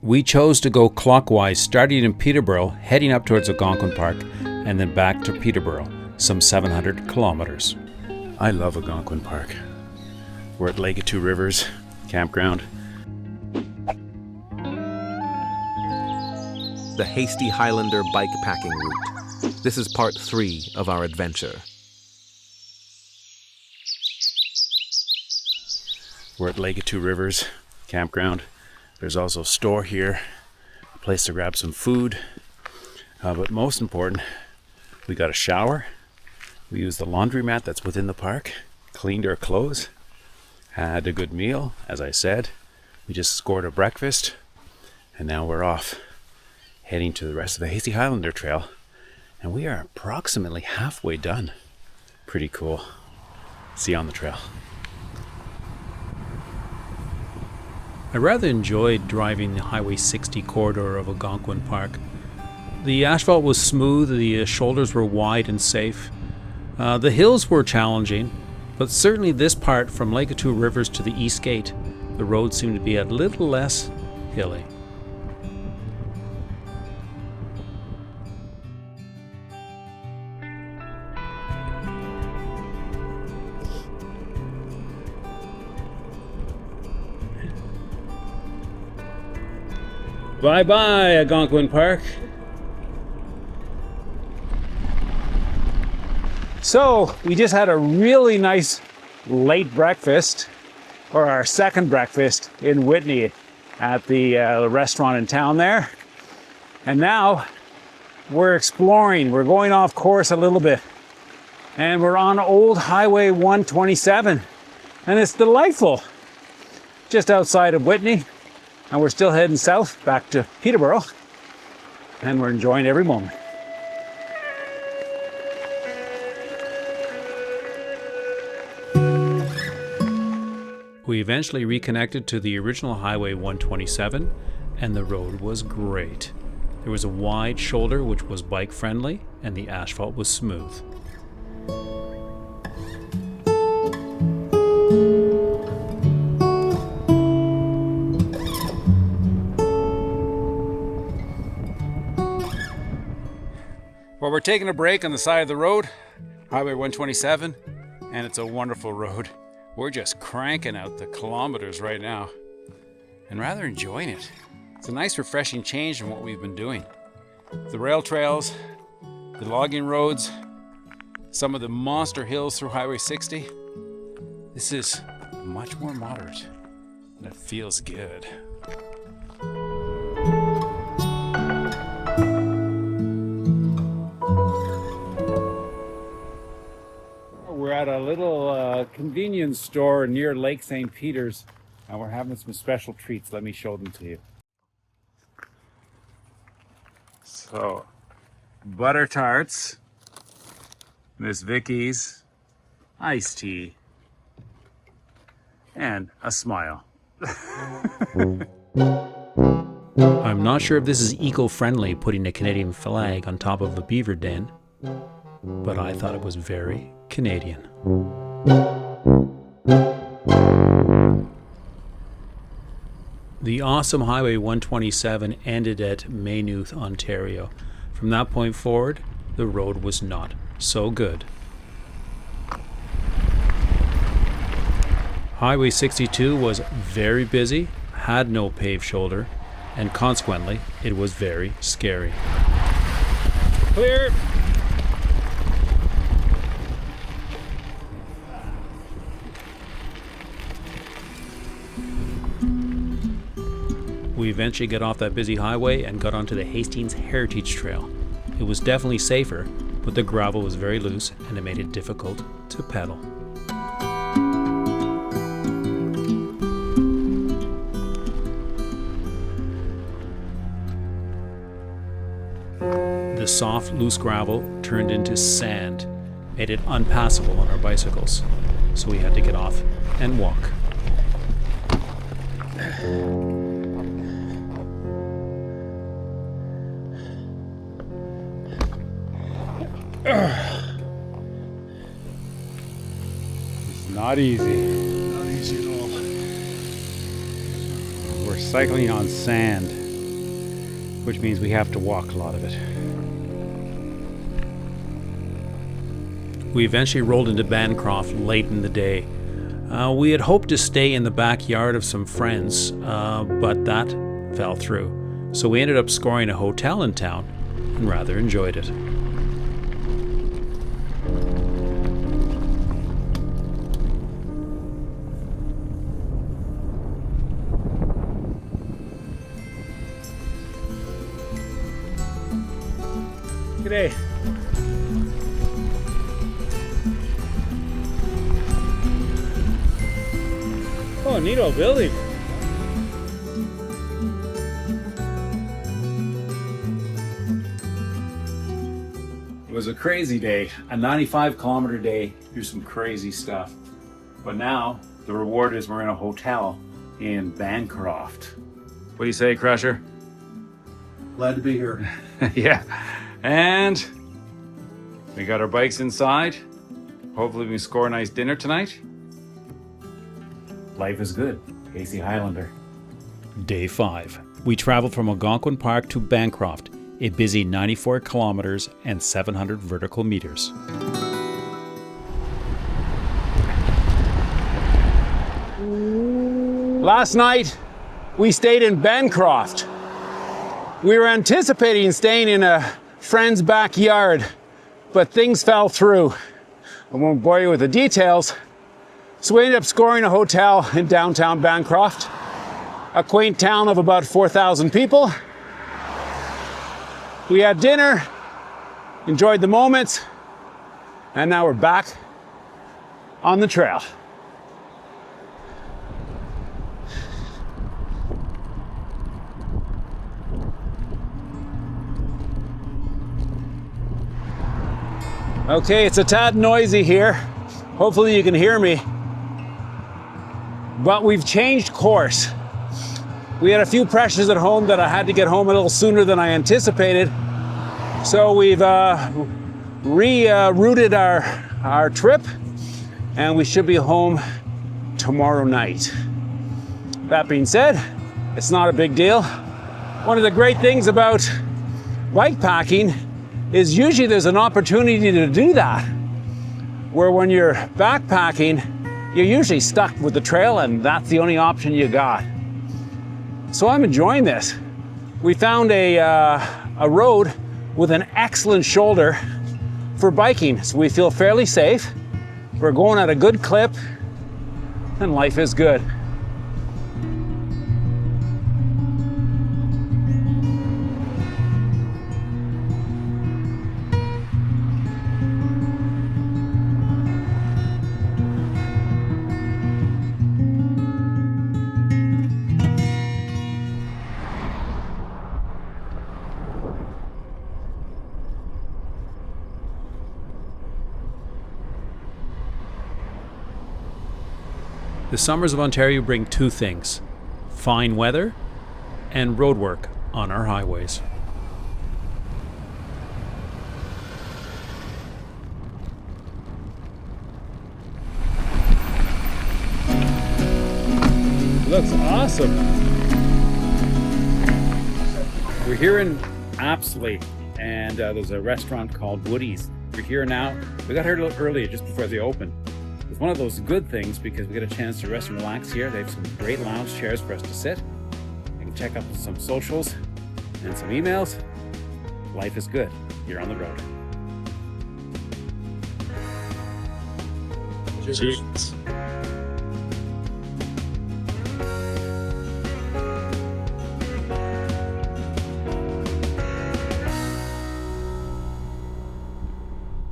We chose to go clockwise, starting in Peterborough, heading up towards Algonquinpark, and then back to Peterborough, some 700 kilometers. I love Algonquinpark. We're at Lake of Two Rivers campground. The Hasty Highlander bikepacking route. This is part 3 of our adventure. We're at Lake of Two Rivers campground. There's also a store here, a place to grab some food. But most important, we got a shower. We used the laundromat that's within the park, cleaned our clothes, had a good meal, as I said. We just scored a breakfast, and now we're off, heading to the rest of the Hasty Highlander trail. And we are approximately halfway done. Pretty cool. See you on the trail. I rather enjoyed driving the Highway 60 corridor of Algonquinpark. The asphalt was smooth, the shoulders were wide and safe. The hills were challenging, but certainly this part from Lake of Two Rivers to the East Gate, the road seemed to be a little less hilly. Bye-bye, Algonquinpark. So, we just had a really nice late breakfast, or our second breakfast in Whitney at the restaurant in town there. And now we're exploring. We're going off course a little bit. And we're on Old Highway 127. And it's delightful. Just outside of Whitney. And we're still heading south back to Peterborough, and we're enjoying every moment. We eventually reconnected to the original Highway 127, and the road was great. There was a wide shoulder which was bike friendly, and the asphalt was smooth. Well, we're taking a break on the side of the road, Highway 127, and it's a wonderful road. We're just cranking out the kilometers right now and rather enjoying it. It's a nice refreshing change from what we've been doing. The rail trails, the logging roads, some of the monster hills through Highway 60. This is much more moderate and it feels good. We're at a little convenience store near Lake St. Peter's, and we're having some special treats. Let me show them to you. So, butter tarts, Miss Vicky's, iced tea, and a smile. I'm not sure if this is eco-friendly, putting a Canadian flag on top of a beaver den, but I thought it was very Canadian. The awesome Highway 127 ended at Maynooth, Ontario. From that point forward, the road was not so good. Highway 62 was very busy, had no paved shoulder, and consequently, it was very scary. Clear! We eventually got off that busy highway and got onto the Hastings Heritage Trail. It was definitely safer, but the gravel was very loose and it made it difficult to pedal. The soft, loose gravel turned into sand, made it unpassable on our bicycles, so we had to get off and walk. It's not easy. Not easy at all. We're cycling on sand. which means we have to walk a lot of it. We eventually rolled into Bancroft late in the day. We had hoped to stay in the backyard of some friends, but that fell through. So we ended up scoring a hotel in town and rather enjoyed it. G'day. Oh, neat old building. It was a crazy day, a 95-kilometer day, do some crazy stuff. But now the reward is we're in a hotel in Bancroft. What do you say, Crusher? Glad to be here. Yeah. And we got our bikes inside. Hopefully we can score a nice dinner tonight. Life is good. Hasty Highlander. Day 5. We traveled from Algonquinpark to Bancroft, a busy 94 kilometers and 700 vertical meters. Last night, we stayed in Bancroft. We were anticipating staying in a friend's backyard, but things fell through. I won't bore you with the details. So we ended up scoring a hotel in downtown Bancroft, a quaint town of about 4,000 people. We had dinner, enjoyed the moments, and now we're back on the trail. Okay, it's a tad noisy here. Hopefully you can hear me. But we've changed course. We had a few pressures at home that I had to get home a little sooner than I anticipated. So we've rerouted our trip, and we should be home tomorrow night. That being said, it's not a big deal. One of the great things about bikepacking is usually there's an opportunity to do that. Where when you're backpacking, you're usually stuck with the trail and that's the only option you got. So I'm enjoying this. We found a road with an excellent shoulder for biking, so we feel fairly safe. We're going at a good clip and life is good. The summers of Ontario bring two things: fine weather and roadwork on our highways. Looks awesome. We're here in Apsley, and there's a restaurant called Woody's. We're here now. We got here a little earlier, just before they open. It's one of those good things because we get a chance to rest and relax here. They have some great lounge chairs for us to sit. You can check out some socials and some emails. Life is good. You're on the road. Cheers.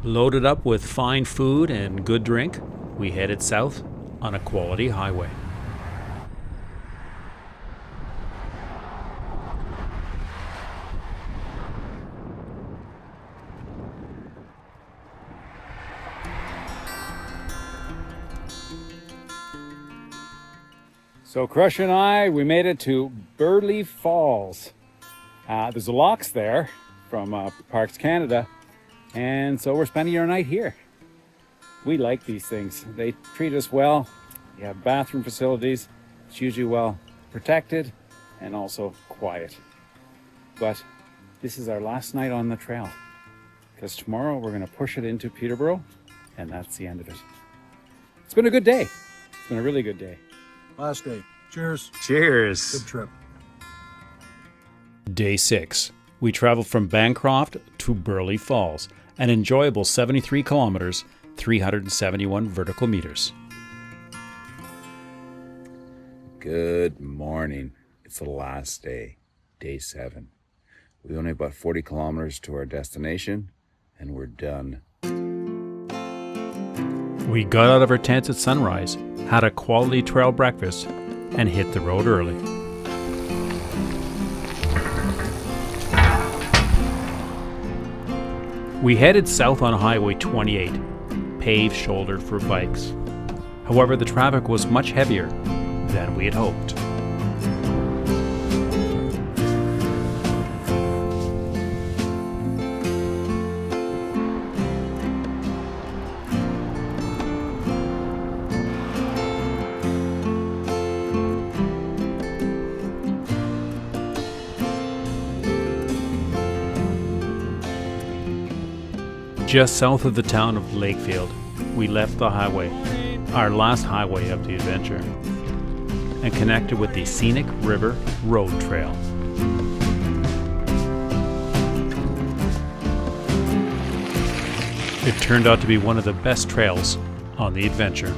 Loaded up with fine food and good drink, we headed south on a quality highway. So Crush and I, we made it to Burley Falls. There's a locks there from Parks Canada, and so we're spending our night here. We like these things. They treat us well. You have bathroom facilities. It's usually well protected and also quiet. but this is our last night on the trail, because tomorrow we're going to push it into Peterborough, and that's the end of it. It's been a good day. It's been a really good day. Last day. Cheers. Cheers. Good trip. Day 6. We traveled from Bancroft to Burleigh Falls, an enjoyable 73 kilometers, 371 vertical meters. Good morning. It's the last day, day 7. We only about 40 kilometers to our destination, and we're done. We got out of our tents at sunrise, had a quality trail breakfast, and hit the road early. We headed south on Highway 28, paved shoulder for bikes. However, the traffic was much heavier than we had hoped. Just south of the town of Lakefield, we left the highway, our last highway of the adventure, and connected with the Scenic River Road Trail. It turned out to be one of the best trails on the adventure.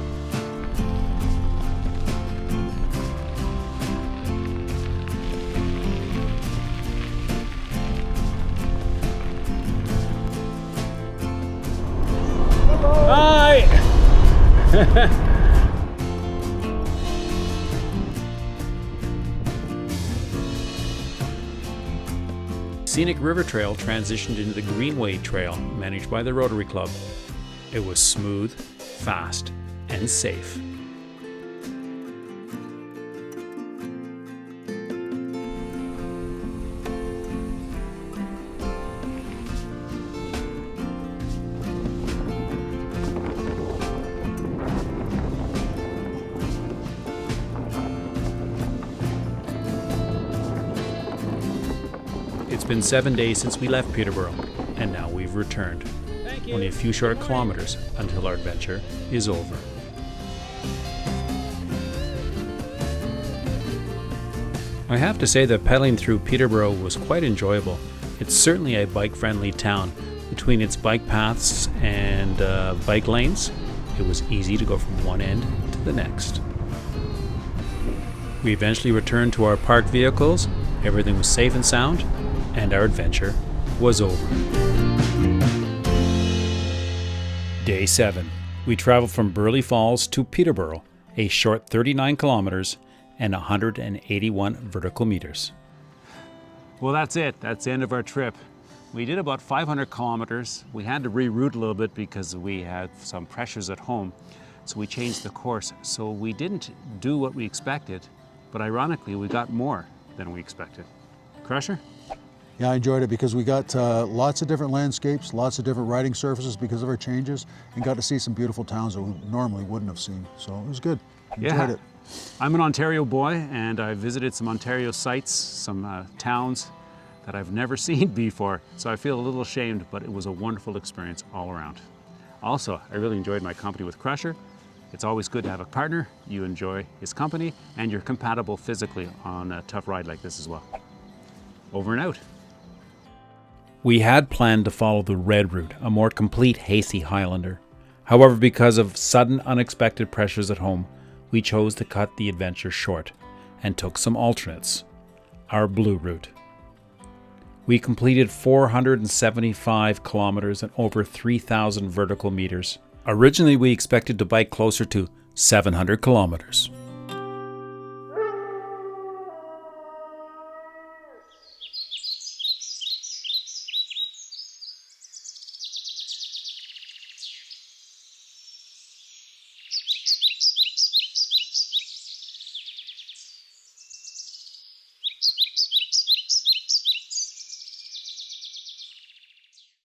Scenic River Trail transitioned into the Greenway Trail, managed by the Rotary Club. It was smooth, fast, and safe. It's been 7 days since we left Peterborough, and now we've returned. Only a few short kilometers until our adventure is over. I have to say that pedaling through Peterborough was quite enjoyable. It's certainly a bike-friendly town. Between its bike paths and bike lanes, it was easy to go from one end to the next. We eventually returned to our parked vehicles. Everything was safe and sound, and our adventure was over. Day 7. We traveled from Burleigh Falls to Peterborough, a short 39 kilometers and 181 vertical meters. Well, that's it. That's the end of our trip. We did about 500 kilometers. We had to reroute a little bit because we had some pressures at home, so we changed the course. So we didn't do what we expected, but ironically, we got more than we expected. Crusher? Yeah, I enjoyed it because we got lots of different landscapes, lots of different riding surfaces because of our changes, and got to see some beautiful towns that we normally wouldn't have seen. So it was good. Enjoyed it. I'm an Ontario boy, and I visited some Ontario sites, some towns that I've never seen before. So I feel a little ashamed, but it was a wonderful experience all around. Also, I really enjoyed my company with Crusher. It's always good to have a partner. You enjoy his company, and you're compatible physically on a tough ride like this as well. Over and out. We had planned to follow the red route, a more complete Hasty Highlander. However, because of sudden unexpected pressures at home, we chose to cut the adventure short and took some alternates. Our blue route. We completed 475 kilometers and over 3,000 vertical meters. Originally, we expected to bike closer to 700 kilometers.